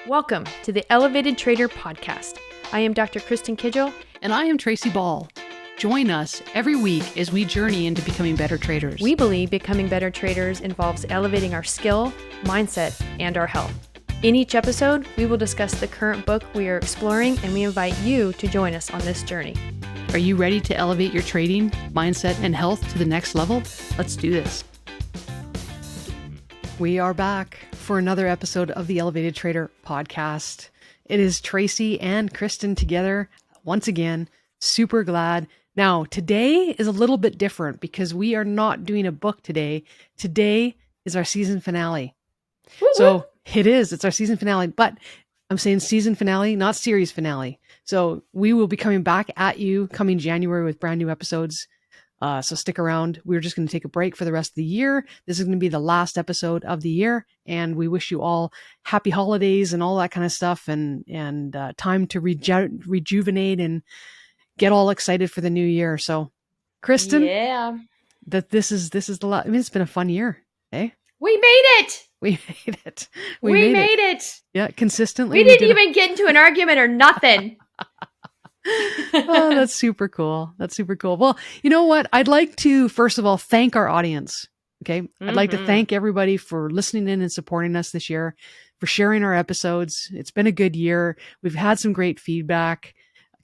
Welcome to the Elevated Trader Podcast. I am Dr. Kristin Kidgel. And I am Tracy Ball. Join us every week as we journey into becoming better traders. We believe becoming better traders involves elevating our skill, mindset, and our health. In each episode, we will discuss the current book we are exploring, and we invite you to join us on this journey. Are you ready to elevate your trading, mindset, and health to the next level? Let's do this. We are back for another episode of the Elevated Trader Podcast. It is Tracy and Kristin together once again. Super glad. Now, today is a little bit different because we are not doing a book today. Today is our season finale. Woo-hoo. So it is. It's our season finale, but I'm saying season finale, not series finale. So we will be coming back at you coming January with brand new episodes. So stick around. We're just going to take a break for the rest of the year. This is going to be the last episode of the year, and we wish you all happy holidays and all that kind of stuff, and time to rejuvenate and get all excited for the new year. So, Kristin, yeah, that this is the last. I mean, it's been a fun year, eh? We made it. We made it. We made it. Yeah, consistently. We didn't even get into an argument or nothing. Oh, that's super cool. That's super cool. Well, you know what? I'd like to, first of all, thank our audience. Okay. I'd like to thank everybody for listening in and supporting us this year, for sharing our episodes. It's been a good year. We've had some great feedback.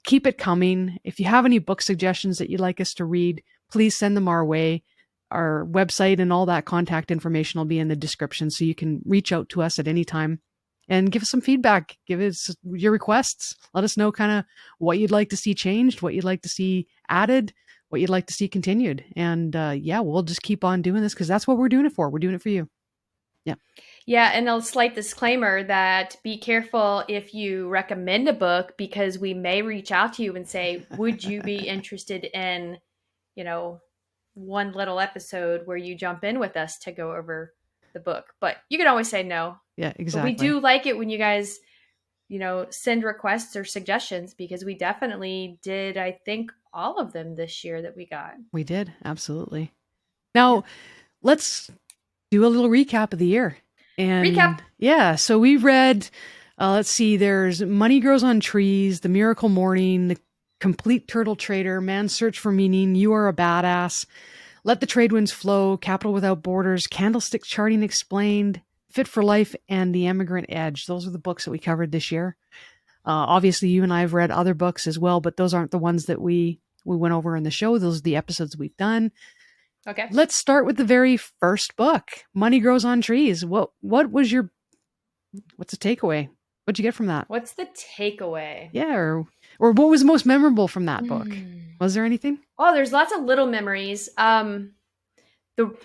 Keep it coming. If you have any book suggestions that you'd like us to read, please send them our way. Our website and all that contact information will be in the description, so you can reach out to us at any time and give us some feedback. Give us your requests. Let us know kind of what you'd like to see changed, what you'd like to see added, what you'd like to see continued. And we'll just keep on doing this because that's what we're doing it for. We're doing it for you. Yeah. Yeah. And a slight disclaimer that be careful if you recommend a book, because we may reach out to you and say, would you be interested in, one little episode where you jump in with us to go over the book? But you can always say no. Yeah, exactly. But we do like it when you guys, send requests or suggestions, because we definitely did, I think, all of them this year that we got. We did. Absolutely. Now, let's do a little recap of the year. And recap. Yeah. So we've read, let's see, there's Money Grows on Trees, The Miracle Morning, The Complete Turtle Trader, Man's Search for Meaning, You Are a Badass, Let the Trade Winds Flow, Capital Without Borders, Candlestick Charting Explained, Fit for Life, and The Immigrant Edge. Those are the books that we covered this year. Obviously, you and I have read other books as well, but those aren't the ones that we went over in the show. Those are the episodes we've done. Okay. Let's start with the very first book, Money Grows on Trees. What's the takeaway? What'd you get from that? What's the takeaway? Yeah, or what was most memorable from that book? Was there anything? Oh, there's lots of little memories. The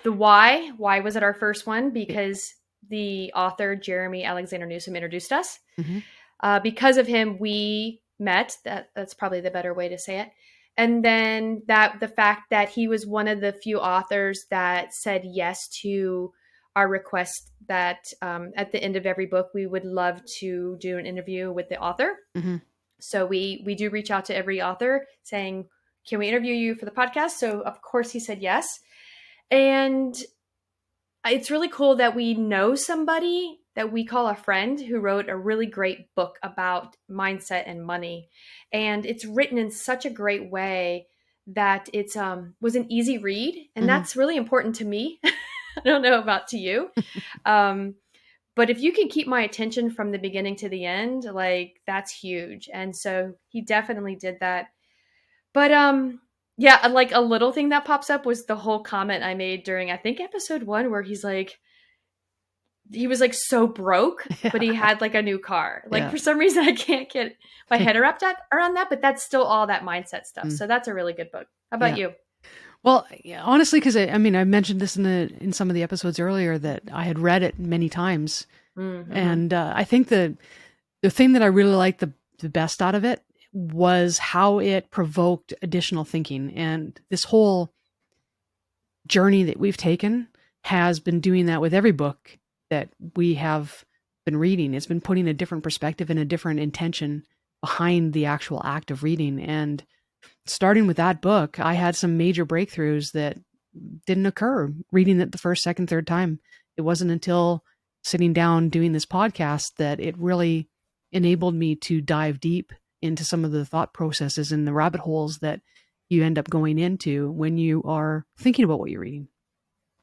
why was it our first one? Because the author, Jeremy Alexander Newsom, introduced us. Mm-hmm. Because of him, we met. That's probably the better way to say it. And then the fact that he was one of the few authors that said yes to our request that at the end of every book, we would love to do an interview with the author. Mm-hmm. So we do reach out to every author saying, can we interview you for the podcast? So of course he said yes. And it's really cool that we know somebody that we call a friend who wrote a really great book about mindset and money. And it's written in such a great way that it's was an easy read. And that's really important to me. I don't know about to you. But if you can keep my attention from the beginning to the end, like, that's huge. And so he definitely did that. But yeah, like a little thing that pops up was the whole comment I made during, I think, episode 1, where he was like so broke, but he had like a new car. Like for some reason, I can't get my head wrapped around that, but that's still all that mindset stuff. So that's a really good book. How about you? Well, honestly, because I mentioned this in some of the episodes earlier that I had read it many times, and I think the thing that I really liked the best out of it was how it provoked additional thinking. And this whole journey that we've taken has been doing that with every book that we have been reading. It's been putting a different perspective and a different intention behind the actual act of reading. And starting with that book, I had some major breakthroughs that didn't occur reading it the first, second, third time. It wasn't until sitting down doing this podcast that it really enabled me to dive deep into some of the thought processes and the rabbit holes that you end up going into when you are thinking about what you're reading.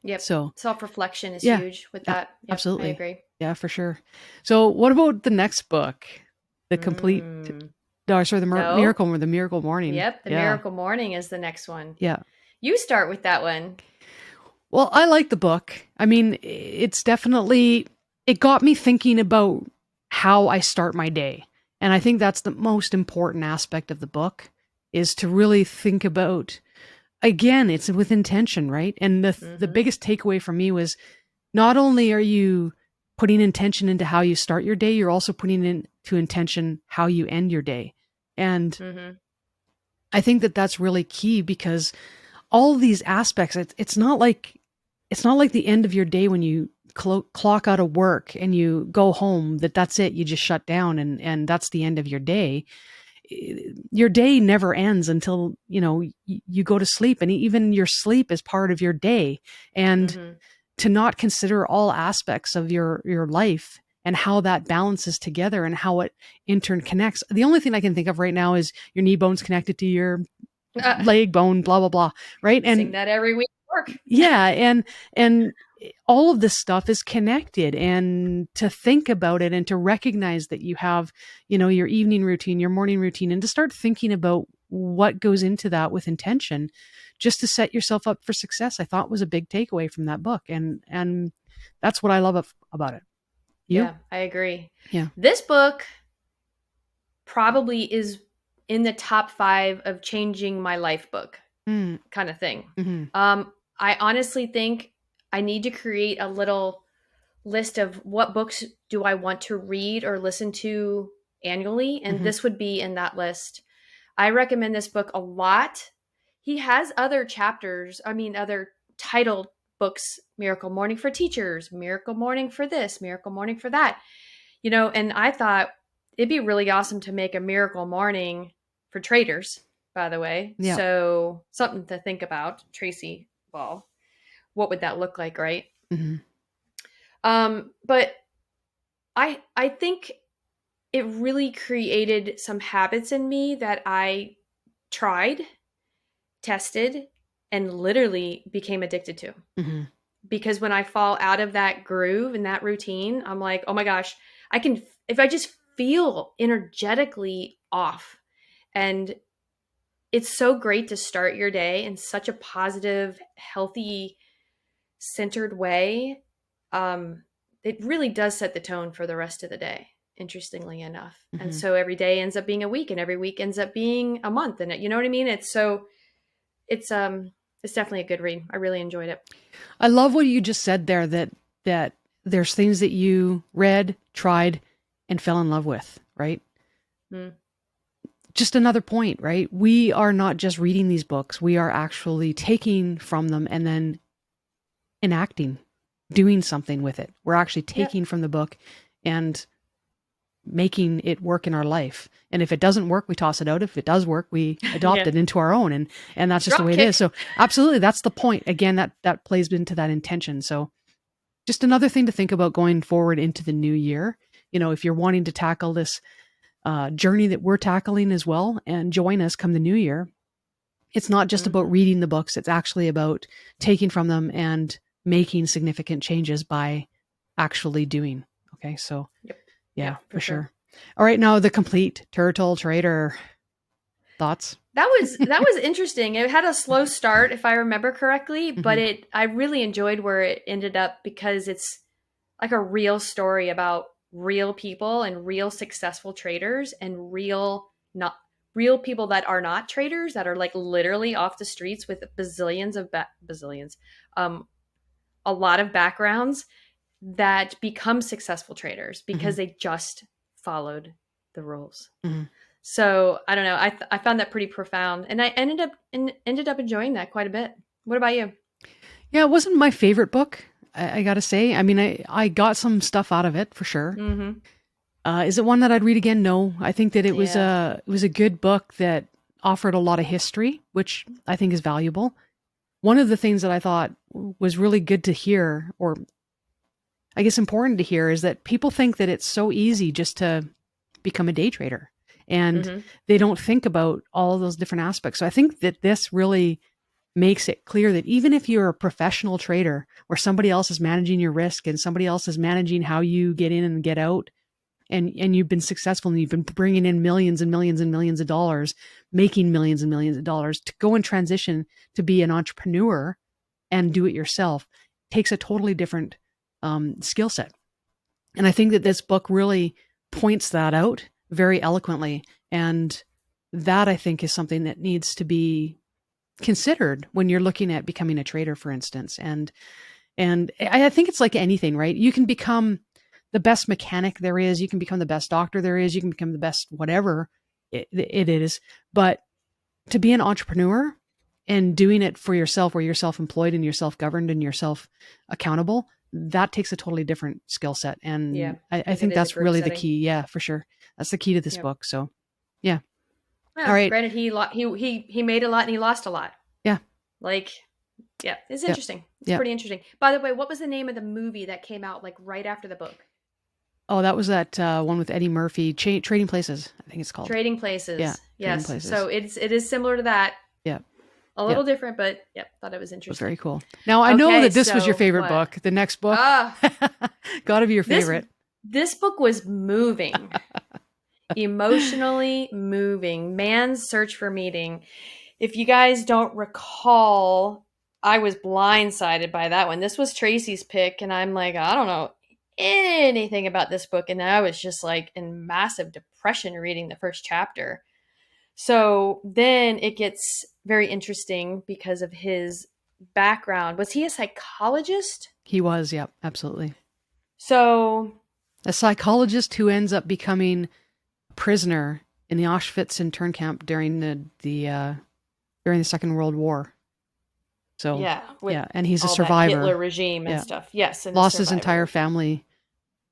Yep. So Self-reflection is yeah, huge with that. Yep, absolutely. I agree. Yeah, for sure. So what about the next book? The complete, Mm. sorry, the No. Miracle Morning. Yep. The Yeah. Miracle Morning is the next one. Yeah. You start with that one. Well, I like the book. I mean, it's definitely, it got me thinking about how I start my day. And I think that's the most important aspect of the book, is to really think about, again, it's with intention, right? And the biggest takeaway for me was, not only are you putting intention into how you start your day, you're also putting into intention how you end your day. And I think that that's really key, because all of these aspects, it's not like the end of your day when you clock out of work and you go home, that's it. You just shut down and that's the end of your day. Your day never ends until, you go to sleep, and even your sleep is part of your day. And to not consider all aspects of your life and how that balances together and how it interconnects. The only thing I can think of right now is your knee bone's connected to your leg bone, blah, blah, blah. Right. And sing that every week at work. yeah. And all of this stuff is connected, and to think about it and to recognize that you have, your evening routine, your morning routine, and to start thinking about what goes into that with intention, just to set yourself up for success, I thought was a big takeaway from that book. And that's what I love about it. You? Yeah, I agree. Yeah. This book probably is in the top 5 of changing my life book kind of thing. I honestly think I need to create a little list of what books do I want to read or listen to annually, and this would be in that list. I recommend this book a lot. He has other other titled books, Miracle Morning for Teachers, Miracle Morning for this, Miracle Morning for that. And I thought it'd be really awesome to make a Miracle Morning for traders, by the way. Yeah. So something to think about, Tracy. Well, what would that look like, right? But I think it really created some habits in me that I tried, tested, and literally became addicted to. Because when I fall out of that groove and that routine, I'm like, oh my gosh, if I just feel energetically off. And it's so great to start your day in such a positive, healthy, centered way. It really does set the tone for the rest of the day, interestingly enough. And so every day ends up being a week, and every week ends up being a month. And you know what I mean? It's definitely a good read. I really enjoyed it. I love what you just said there, that there's things that you read, tried, and fell in love with, right? Just another point, right? We are not just reading these books. We are actually taking from them and then enacting, doing something with it. We're actually taking from the book and making it work in our life. And if it doesn't work, we toss it out. If it does work, we adopt it into our own. And that's just the way it is. So absolutely, that's the point. Again, that plays into that intention. So just another thing to think about going forward into the new year. If you're wanting to tackle this journey that we're tackling as well, and join us come the new year, it's not just about reading the books. It's actually about taking from them and making significant changes by actually doing. Okay. So yeah, for sure. All right. Now the complete Turtle Trader. Thoughts? That was interesting. It had a slow start, if I remember correctly, but I really enjoyed where it ended up, because it's like a real story about real people and real successful traders and real people that are not traders, that are like literally off the streets with a lot of backgrounds, that become successful traders because they just followed the rules. So I don't know. I found that pretty profound, and I ended up enjoying that quite a bit. What about you? Yeah, it wasn't my favorite book, I got to say. I mean, I got some stuff out of it for sure. Is it one that I'd read again? No. I think that it was a good book that offered a lot of history, which I think is valuable. One of the things that I thought was really good to hear, or I guess important to hear is that people think that it's so easy just to become a day trader, and they don't think about all of those different aspects. So I think that this really makes it clear that even if you're a professional trader where somebody else is managing your risk and somebody else is managing how you get in and get out, and you've been successful and you've been bringing in millions and millions and millions of dollars, making millions and millions of dollars, to go and transition to be an entrepreneur and do it yourself takes a totally different skill set. And I think that this book really points that out very eloquently. And that, I think, is something that needs to be considered when you're looking at becoming a trader, for instance. And I think it's like anything, right? You can become the best mechanic there is. You can become the best doctor there is. You can become the best whatever it is. But to be an entrepreneur and doing it for yourself, where you're self-employed and you're self-governed and you're self-accountable, that takes a totally different skill set. And I think that's really the key. Yeah, for sure. That's the key to this book. So, yeah. All right. Granted, he made a lot and he lost a lot. Yeah. Like, yeah, it's interesting. It's pretty interesting. By the way, what was the name of the movie that came out like right after the book? Oh, that was that one with Eddie Murphy, Trading Places, I think it's called. Trading Places. Yeah. Yes. Trading Places. So it is similar to that. Yeah. A little different, but thought it was interesting. It was very cool. Now, I know that this was your favorite book. The next book, got to be your favorite. This book was moving. Emotionally moving. Man's Search for Meaning. If you guys don't recall, I was blindsided by that one. This was Tracy's pick, and I'm like, I don't know anything about this book, and I was just like in massive depression reading the first chapter. So then it gets very interesting because of his background. Was he a psychologist? He was, yeah, absolutely. So a psychologist who ends up becoming a prisoner in the Auschwitz intern camp during the Second World War. So and he's a survivor. That Hitler regime and stuff. Yes, and lost his entire family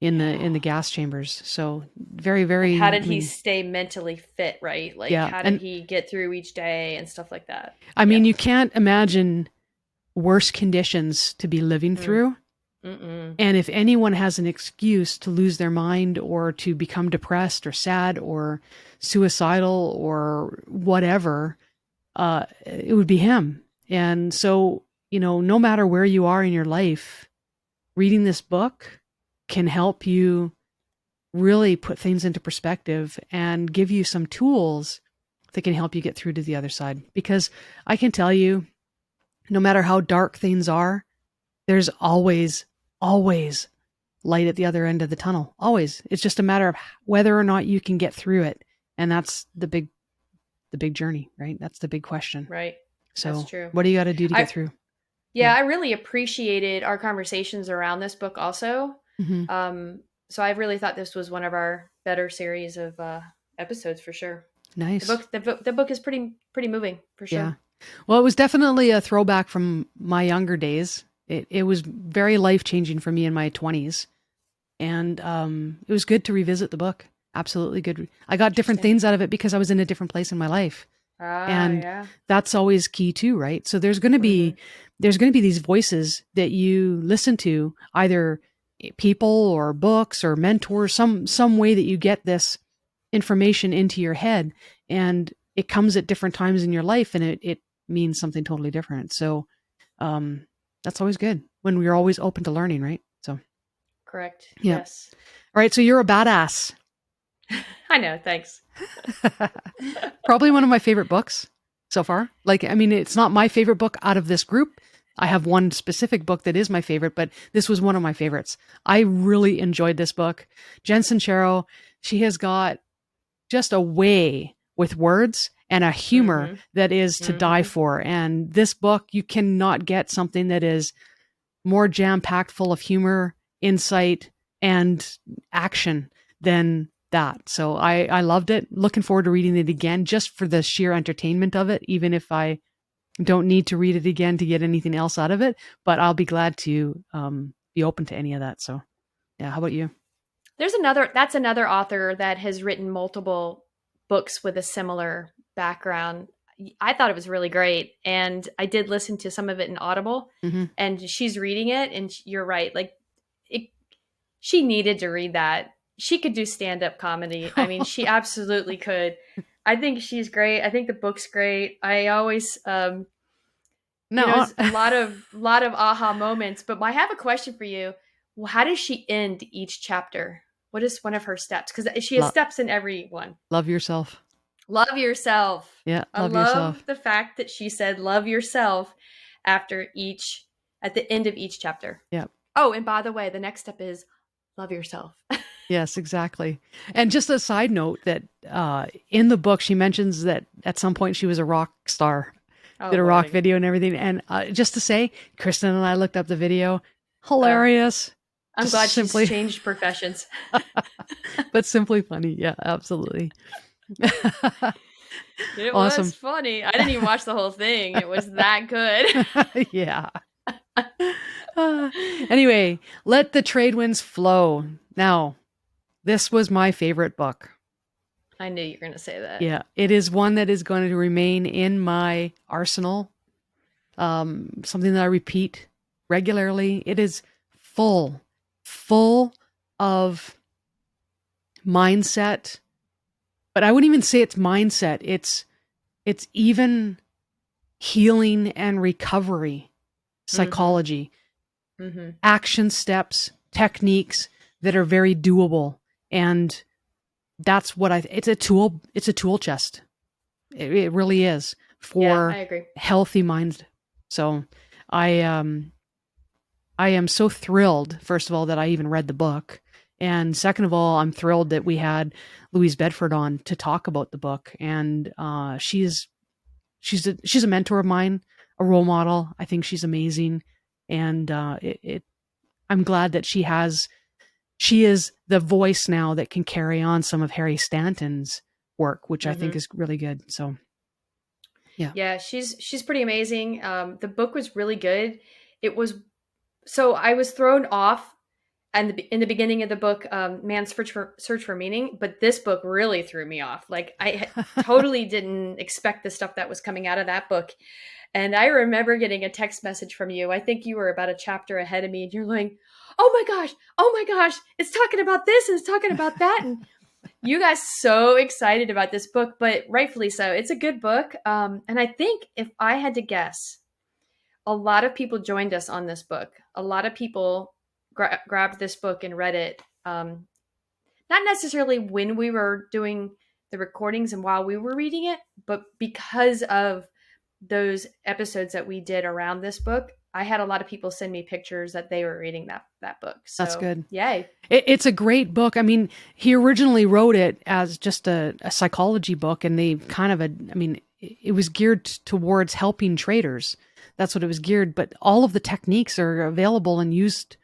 in the gas chambers. So very, very. And how did he stay mentally fit? Right, like how did he get through each day and stuff like that? I mean, you can't imagine worse conditions to be living through. And if anyone has an excuse to lose their mind or to become depressed or sad or suicidal or whatever, it would be him. And so, no matter where you are in your life, reading this book can help you really put things into perspective and give you some tools that can help you get through to the other side. Because I can tell you, no matter how dark things are, there's always light at the other end of the tunnel. Always. It's just a matter of whether or not you can get through it. And that's the big journey, right? That's the big question. Right. So that's true. What do you got to do to get through? Yeah, I really appreciated our conversations around this book also. So I really thought this was one of our better series of episodes for sure. Nice. The book is pretty moving for sure. Yeah. Well, it was definitely a throwback from my younger days. It was very life-changing for me in my 20s. And it was good to revisit the book. Absolutely good. I got different things out of it because I was in a different place in my life. That's always key too, right? So there's going to be these voices that you listen to, either people or books or mentors, some way that you get this information into your head, and it comes at different times in your life, and it means something totally different. So that's always good when we're always open to learning, right? So correct. Yeah. Yes. All right. So you're a badass. I know. Thanks. Probably one of my favorite books so far. Like, I mean, it's not my favorite book out of this group. I have one specific book that is my favorite, but this was one of my favorites. I really enjoyed this book. Jen Sincero, she has got just a way with words and a humor that is to die for. And this book, you cannot get something that is more jam-packed full of humor, insight, and action than that. So I loved it. Looking forward to reading it again just for the sheer entertainment of it, even if I don't need to read it again to get anything else out of it. But I'll be glad to be open to any of that. So yeah, how about you? That's another author that has written multiple books with a similar background. I thought it was really great. And I did listen to some of it in Audible, and she's reading it, and you're right. Like she needed to read that. She could do stand-up comedy. I mean, she absolutely could. I think she's great. I think the book's great. I always No. it's a lot of aha moments. But I have a question for you. Well, how does she end each chapter? What is one of her steps? Because she has steps in every one. Love yourself. Love yourself. Yeah, I love yourself. love the fact that she said love yourself at the end of each chapter. Yeah. Oh, and by the way, the next step is love yourself. Yes, exactly. And just a side note that in the book, she mentions that at some point she was a rock star, did a rock video and everything. And just to say, Kristin and I looked up the video. Hilarious. I'm glad she's changed professions. But simply funny. Yeah, absolutely. It awesome. was funny. I didn't even watch the whole thing. It was that good. Yeah. Anyway, let the trade winds flow. Now, this was my favorite book. I knew you were going to say that. Yeah, it is one that is going to remain in my arsenal. Something that I repeat regularly. It is full of mindset, but I wouldn't even say it's mindset. It's even healing and recovery psychology, action steps, techniques that are very doable. And that's what it's a tool chest. It really is for I agree. healthy minds. So I am so thrilled, first of all, that I even read the book. And second of all, I'm thrilled that we had Louise Bedford on to talk about the book. And she's a mentor of mine, a role model. I think she's amazing. And I'm glad that she is the voice now that can carry on some of Harry Stanton's work, which I think is really good. So, yeah, she's pretty amazing. The book was really good. So I was thrown off, and in the beginning of the book, Man's Search for Meaning, but this book really threw me off. Like I totally didn't expect the stuff that was coming out of that book. And I remember getting a text message from you. I think you were about a chapter ahead of me, and you're like, oh my gosh, it's talking about this and it's talking about that. And you guys so excited about this book, but rightfully so. It's a good book. And I think if I had to guess, a lot of people joined us on this book. A lot of people grabbed this book and read it. Not necessarily when we were doing the recordings and while we were reading it, but because of those episodes that we did around this book, I had a lot of people send me pictures that they were reading that book. So, that's good. Yay. It's a great book. I mean, he originally wrote it as just a psychology book, and they it was geared towards helping traders. That's what it was geared. But all of the techniques are available and used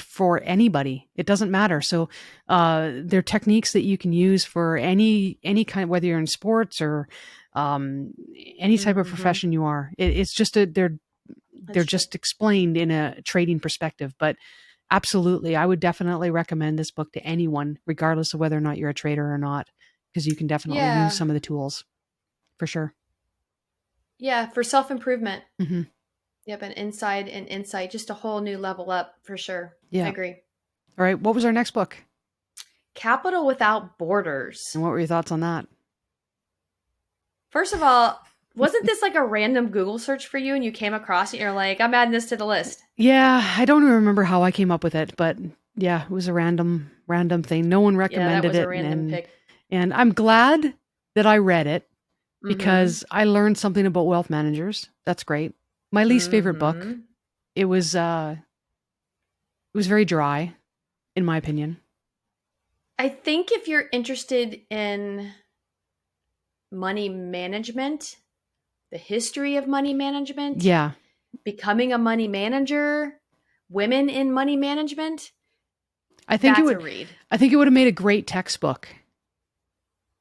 for anybody. It doesn't matter. So they're techniques that you can use for any kind, whether you're in sports or any type of profession you are. It's just they're just explained in a trading perspective. But absolutely, I would definitely recommend this book to anyone, regardless of whether or not you're a trader or not, because you can definitely use some of the tools for sure. Yeah, for self-improvement. Yep, an insight, just a whole new level up for sure. Yeah. I agree. All right, what was our next book? Capital Without Borders. And what were your thoughts on that? First of all, wasn't this like a random Google search for you and you came across it and you're like, I'm adding this to the list? Yeah, I don't remember how I came up with it, but yeah, it was a random thing. No one recommended that was it. A random pick. And I'm glad that I read it because I learned something about wealth managers. That's great. My least favorite book. It was very dry, in my opinion. I think if you're interested in money management, the history of money management, becoming a money manager, women in money management, I think that's a read. I think it would have made a great textbook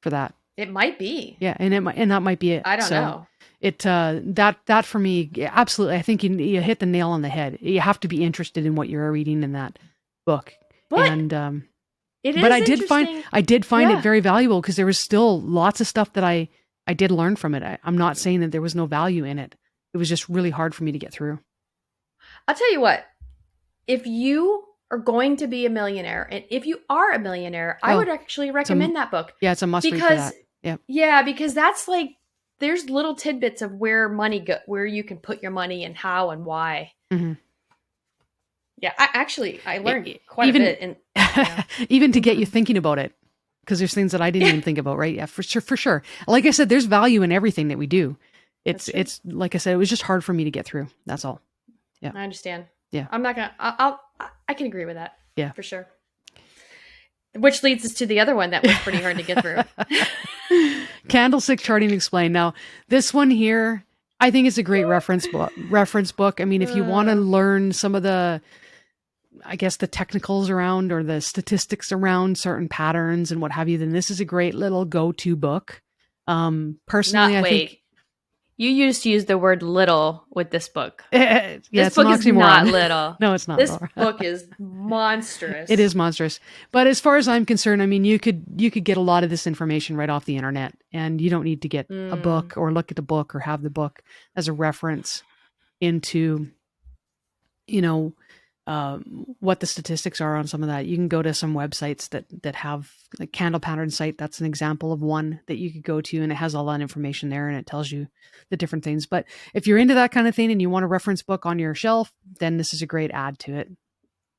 for that. It might be. Yeah, and that might be it. I don't know. It that for me, absolutely. I think you hit the nail on the head. You have to be interested in what you're reading in that book. But I did find it very valuable because there was still lots of stuff that I did learn from it. I'm not saying that there was no value in it. It was just really hard for me to get through. I'll tell you what. If you are going to be a millionaire. And if you are a millionaire, I Oh, would actually it's a recommend that book it's a must read for because that. Yeah. yeah, because that's like there's little tidbits of where where you can put your money and how and why. Mm-hmm. Yeah, I learned quite a Even bit and yeah. even to get you Mhm. thinking about it, because there's things that I didn't even think about, right? Yeah, for sure, for sure. Like I said, there's value in everything that we do. That's true. It's like I said, it was just hard for me to get through. That's all. Yeah, I understand. yeah, I'm not gonna. I can agree with that yeah. for sure. Which leads us to the other one that was pretty hard to get through. Candlestick charting explained. Now, this one here, I think it's a great reference book. Reference book. I mean, if you want to Uh, learn some of the, I guess, the technicals around or the statistics around certain patterns and what have you, then this is a great little go-to book. Personally, not I think, wait. You used to use the word little with this book. yeah, This it's an book is not oxymoron. little. No, it's not. This book is It monstrous. is monstrous. But as far as I'm concerned, I mean, you could get a lot of this information right off the internet, and you don't need to get a Mm, book or look at the book or have the book as a reference into, you know, what the statistics are on some of that. You can go to some websites that have like Candle Pattern site. That's an example of one that you could go to, and it has all that information there, and it tells you the different things. But if you're into that kind of thing and you want a reference book on your shelf, then this is a great add to it.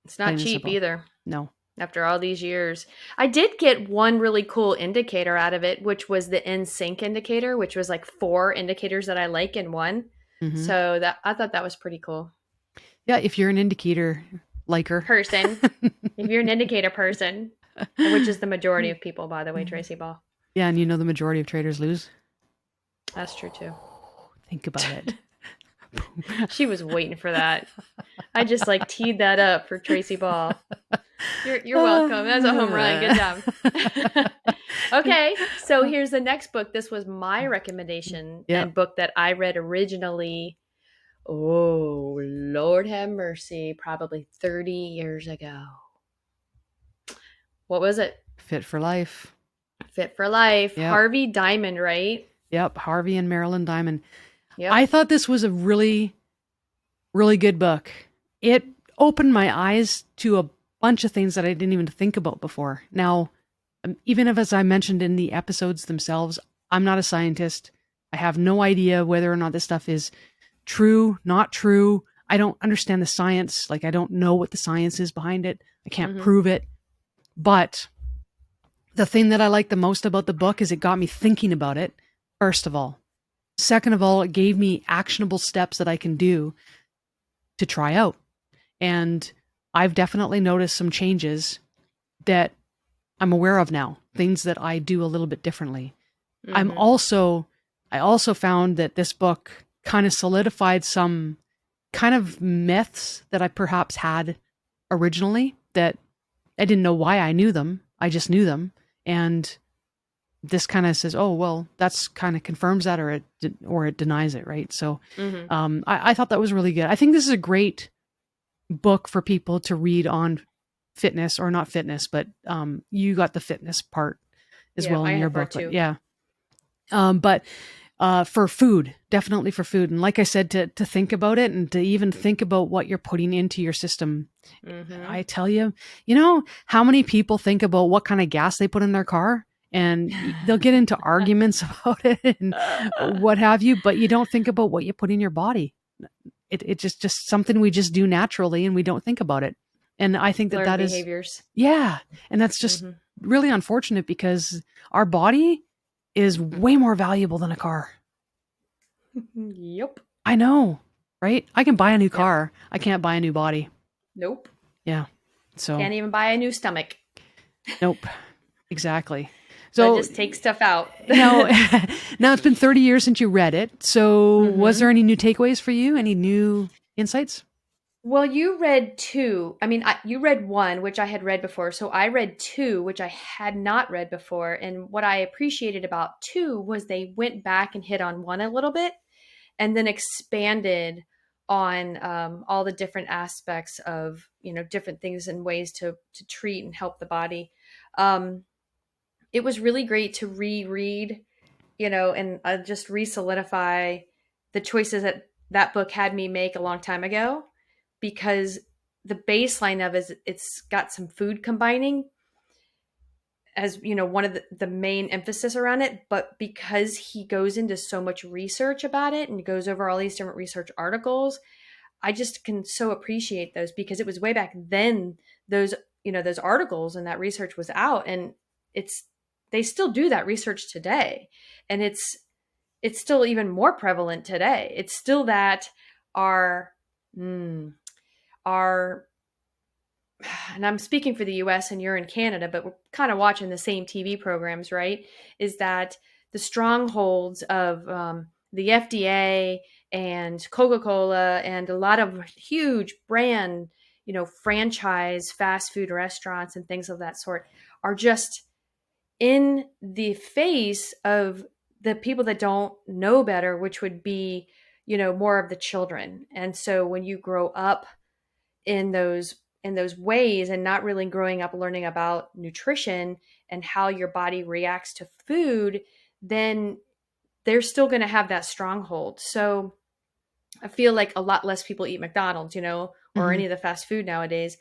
it's not Plain and cheap simple. either. No. After all these years, I did get one really cool indicator out of it, which was the in sync indicator, which was like 4 indicators that I like in one. Hmm. So that I thought that was pretty cool. Yeah, if you're an indicator liker. Person, if you're an indicator person, which is the majority of people, by the way, Tracy Ball. Yeah, and you know the majority of traders lose. That's true too. Think about it. She was waiting for that. I just like teed that up for Tracy Ball. You're welcome. That's a home run. Good job. Okay, so here's the next book. This was my recommendation Yep. and book that I read originally. Oh, Lord have mercy, probably 30 years ago. What was it? Fit for Life. Fit for Life. Yep. Harvey Diamond, right? Yep. Harvey and Marilyn Diamond. Yep. I thought this was a really, really good book. It opened my eyes to a bunch of things that I didn't even think about before. Now, even if, as I mentioned in the episodes themselves, I'm not a scientist. I have no idea whether or not this stuff is true, not true. I don't understand the science. Like, I don't know what the science is behind it. I can't Mm-hmm. prove it. But the thing that I like the most about the book is it got me thinking about it, first of all. Second of all, it gave me actionable steps that I can do to try out. And I've definitely noticed some changes that I'm aware of now, things that I do a little bit differently. Mm-hmm. I also found that this book kind of solidified some kind of myths that I perhaps had originally that I didn't know why I knew them. I just knew them. And this kind of says, oh, well, that's kind of confirms that or it denies it. Right. So Mm-hmm. I thought that was really good. I think this is a great book for people to read on fitness or not fitness, but you got the fitness part as Yeah, well I in your had book. part But two. yeah. But for food, definitely for food. And like I said, to think about it and to even think about what you're putting into your system. Mm-hmm. I tell you, you know how many people think about what kind of gas they put in their car? And they'll get into arguments about it and what have you, but you don't think about what you put in your body. It just something we just do naturally and we don't think about it. And I think that Learned that is, behaviors. yeah. And that's just Mm-hmm. really unfortunate because our body is way more valuable than a car. Yep. I know, right? I can buy a new Yep. car. I can't buy a new body. Nope. Yeah. So, Can't even buy a new stomach. nope. Exactly. So So just take stuff out. now, now it's been 30 years since you read it. So was Mm-hmm. there any new takeaways for you? Any new insights? Well, you read two. I mean, you read one, which I had read before. So I read two, which I had not read before. And what I appreciated about two was they went back and hit on one a little bit and then expanded on all the different aspects of, different things and ways to treat and help the body. Um, it was really great to reread, and just re-solidify the choices that book had me make a long time ago, because the baseline of is it's got some food combining as, you know, one of the main emphasis around it. But because he goes into so much research about it and goes over all these different research articles, I just can so appreciate those, because it was way back then those, you know, those articles and that research was out, and they still do that research today. And it's still even more prevalent today. It's still that our, our, and I'm speaking for the US and you're in Canada, but we're kind of watching the same TV programs, right? Is that the strongholds of the FDA and Coca-Cola and a lot of huge brand, you know, franchise fast food restaurants and things of that sort are just in the face of the people that don't know better, which would be, you know, more of the children. And so when you grow up in those ways and not really growing up learning about nutrition and how your body reacts to food, then they're still going to have that stronghold. So I feel like a lot less people eat McDonald's, you know, or any of the fast food nowadays.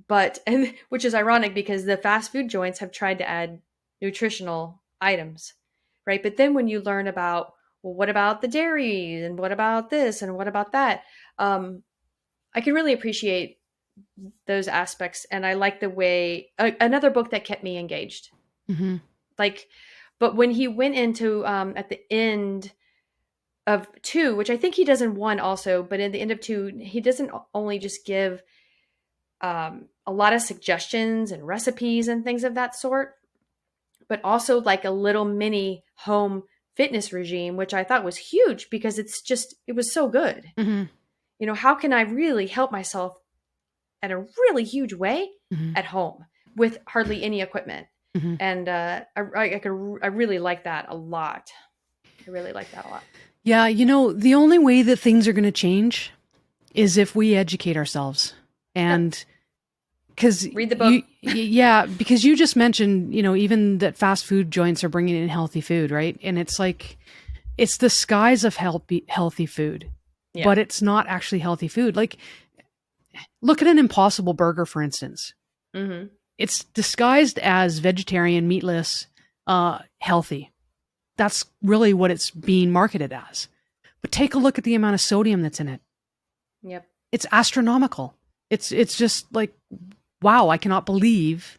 But, and which is ironic because the fast food joints have tried to add nutritional items, right? But then when you learn about, well, what about the dairy and what about this and what about that? I can really appreciate those aspects. And I like the way, another book that kept me engaged. Like, but when he went into, at the end of 2, which I think he does in 1 also, but in the end of 2, he doesn't only just give a lot of suggestions and recipes and things of that sort, but also like a little mini home fitness regime, which I thought was huge because it was so good. You know, how can I really help myself in a really huge way at home with hardly any equipment? And I really like that a lot. I really like that a lot. Yeah, you know, the only way that things are going to change is if we educate ourselves. And because read the book. Yeah, because you just mentioned, you know, even that fast food joints are bringing in healthy food, right? And it's like, it's the skies of healthy food, but it's not actually healthy food. Like, look at an Impossible Burger, for instance. It's disguised as vegetarian, meatless, healthy. That's really what it's being marketed as. But take a look at the amount of sodium that's in it. Yep. It's astronomical. It's just like, wow, I cannot believe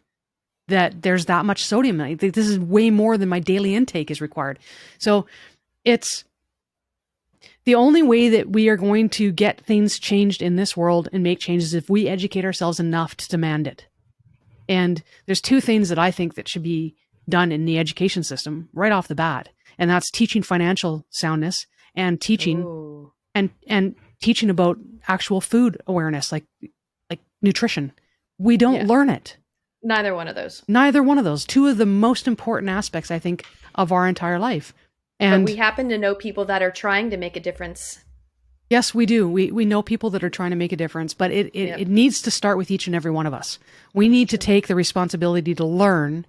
that there's that much sodium. I think this is way more than my daily intake is required. So it's the only way that we are going to get things changed in this world and make changes if we educate ourselves enough to demand it. And there's 2 things that I think that should be done in the education system right off the bat. And that's teaching financial soundness and teaching and teaching about actual food awareness, like nutrition. We don't learn it. Neither one of those. 2 of the most important aspects, I think, of our entire life. And but we happen to know people that are trying to make a difference. Yes, we do. We know people that are trying to make a difference, but it needs to start with each and every one of us. We need to take the responsibility to learn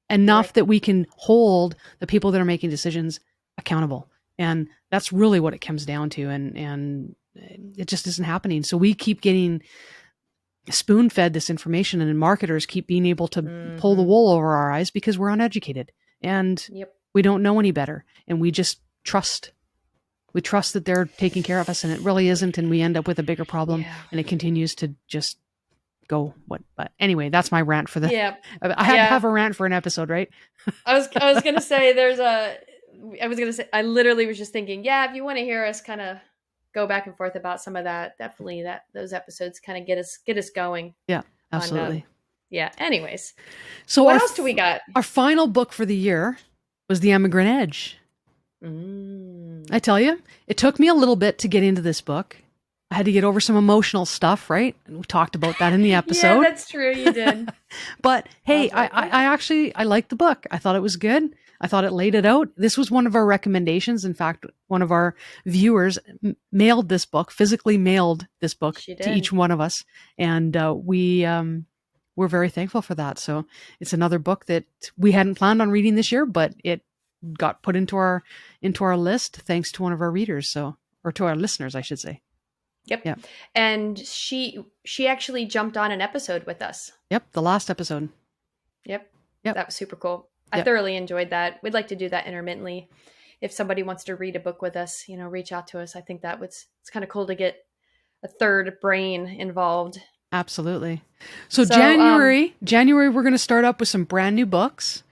enough that we can hold the people that are making decisions accountable. And that's really what it comes down to. And it just isn't happening. So we keep getting spoon-fed this information, and marketers keep being able to pull the wool over our eyes because we're uneducated and we don't know any better. And we just trust. We trust that they're taking care of us, and it really isn't. And we end up with a bigger problem, and it continues to just go. But anyway, that's my rant for the. I had to have a rant for an episode, right? I was gonna say I literally was just thinking, if you want to hear us kind of go back and forth about some of that, definitely those episodes kind of get us going. Yeah, absolutely. Anyways, so what else do we got? Our final book for the year was The Emigrant Edge. I tell you, it took me a little bit to get into this book. I had to get over some emotional stuff, right? And we talked about that in the episode. Yeah, that's true. You did. But hey, I liked the book. I thought it was good. I thought it laid it out. This was one of our recommendations. In fact, one of our viewers physically mailed this book to each one of us. And we're very thankful for that. So it's another book that we hadn't planned on reading this year, but it got put into our list thanks to one of our readers, or to our listeners, I should say. Yep. Yep. And she actually jumped on an episode with us. Yep. The last episode. Yep. Yep. That was super cool. I Yep. thoroughly enjoyed that. We'd like to do that intermittently. If somebody wants to read a book with us, reach out to us. I think it's kind of cool to get a third brain involved. Absolutely. So January, we're going to start up with some brand new books.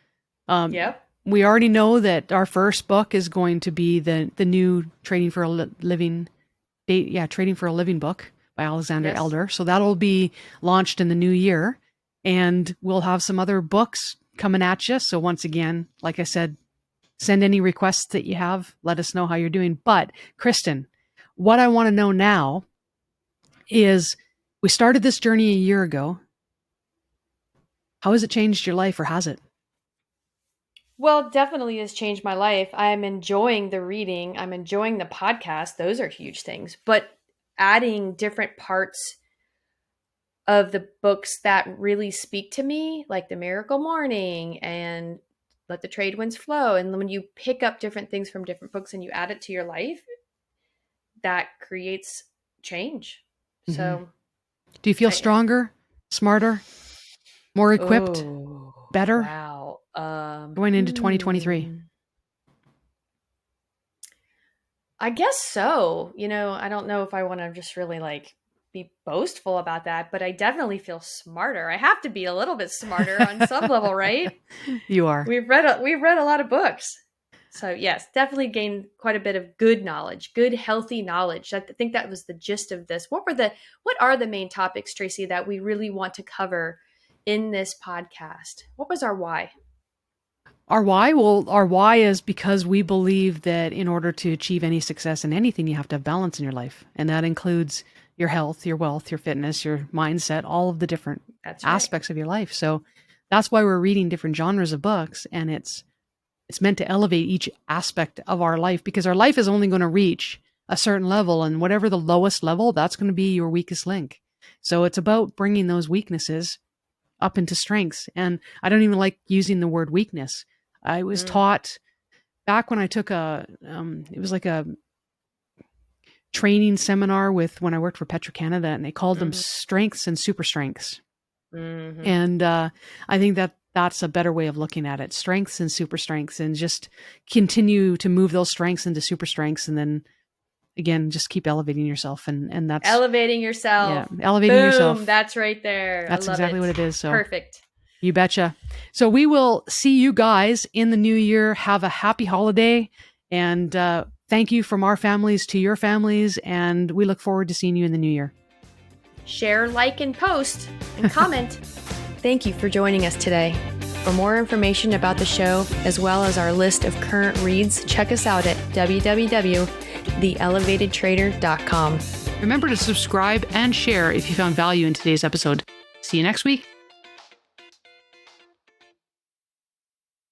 Yep. We already know that our first book is going to be the new Trading for a Living book by Alexander Elder. So that'll be launched in the new year, and we'll have some other books coming at you. So once again, like I said, send any requests that you have. Let us know how you're doing. But Kristin, what I want to know now is, we started this journey a year ago. How has it changed your life, or has it? Well, definitely has changed my life. I'm enjoying the reading. I'm enjoying the podcast. Those are huge things. But adding different parts of the books that really speak to me, like The Miracle Morning and Let the Trade Winds Flow. And when you pick up different things from different books and you add it to your life, that creates change. Mm-hmm. So, do you feel stronger, smarter, more equipped, better? Wow. Going into 2023? I guess so. I don't know if I want to just really be boastful about that, but I definitely feel smarter. I have to be a little bit smarter on some level, right? You are. We've read a lot of books. So yes, definitely gained quite a bit of good knowledge, good, healthy knowledge. I think that was the gist of this. What are the main topics, Tracy, that we really want to cover in this podcast? What was our why? Our why? Well, our why is because we believe that in order to achieve any success in anything, you have to have balance in your life. And that includes your health, your wealth, your fitness, your mindset, all of the different aspects of your life. So that's why we're reading different genres of books. And it's meant to elevate each aspect of our life, because our life is only going to reach a certain level. And whatever the lowest level, that's going to be your weakest link. So it's about bringing those weaknesses up into strengths. And I don't even like using the word weakness. I was taught back when I took it was like a training seminar when I worked for Petro-Canada, and they called them strengths and super strengths. Mm-hmm. And I think that's a better way of looking at it. Strengths and super strengths, and just continue to move those strengths into super strengths. And then again, just keep elevating yourself. And that's elevating yourself. Yeah. Elevating yourself. That's right there. That's exactly what it is. So perfect. You betcha. So we will see you guys in the new year. Have a happy holiday, and thank you from our families to your families. And we look forward to seeing you in the new year. Share, like, and post, and comment. Thank you for joining us today. For more information about the show, as well as our list of current reads, check us out at www.theelevatedtrader.com. Remember to subscribe and share if you found value in today's episode. See you next week.